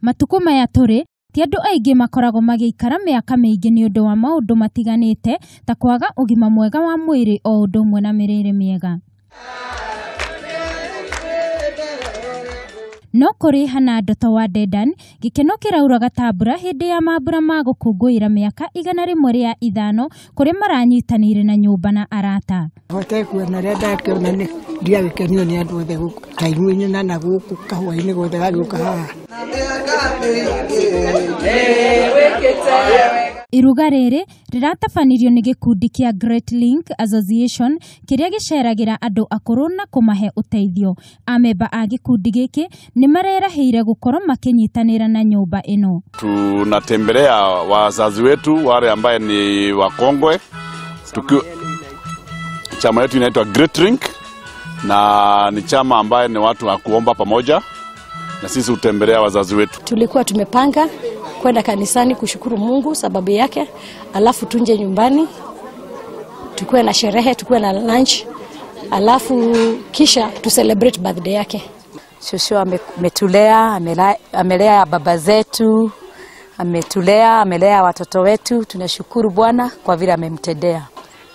Matuko maya tũrĩ ti andũ aingĩ makoragwo magĩikara mĩaka mĩingĩ nĩ ũndũ wa maũndũ matiganĩte ta kwaga ũgima mwega wa mwĩrĩ o ũndũ ũmwe na mĩrĩre mĩega. No kũrĩ Hannah Ndoto wa Dedan, gĩkeno kĩraura Gatambura hĩndĩ ya mambura ma gũkũngũĩra mĩaka 105 kũrĩa maranyitanĩire na nyũmba na arata. Hote kuona rĩa ndakiona nĩ ndiagĩkenio nĩ andũ othe gũkũ kaimũ-inĩ na gũkũ kahũa-inĩ gothe gagĩũka haha. Iruga rĩrĩ rĩratabanirio nĩ gĩkundi kĩa Great Link Association kĩrĩa gĩceragĩra andũ akũrũ na kũmahe ũteithio. Amemba a gĩkundi gĩkĩ nĩ marerahĩire gũkorwo makĩnyitanĩra na nyũmba ĩno. Tunatembelea wazazi wetu wale ambaye ni wakongwe. Chama yetu inaitwa Great Link na ni chama ambaye ni watu wa kuomba pamoja na sisi utembelea wazazi wetu. Tulikuwa tumepanga kwenda kanisani kushukuru Mungu sababu yake, alafu tunje nyumbani tukue na sherehe, tukue na lunch, alafu kisha tu celebrate birthday yake. Shosho ametulea, amelea baba zetu, amelea watoto wetu. Tunashukuru Bwana kwa vile amemtendea.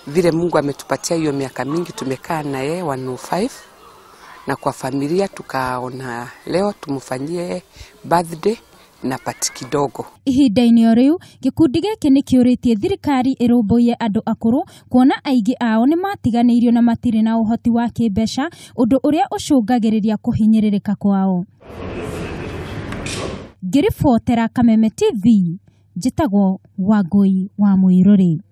Vile Mungu ametupatia hiyo miaka mingi tumekaa na yeye 105 na kwa familia tukaona leo tumfanyie birthday na pati kidogo. Ihinda-inĩ rĩu gĩkundi gĩkĩ nĩ kĩũrĩtie thirikari ĩrũmbũiye andũ akũrũ kuona aingĩ ao nĩ matiganĩirio na matirĩ na ũhoti wa kĩmbeca, ũndũ ũrĩa ũcũngagĩrĩria kũhinyĩrĩrĩka kwao. Ngĩribotera Kameme TV, njĩtagwo Wangũi wa Mũirũrĩ.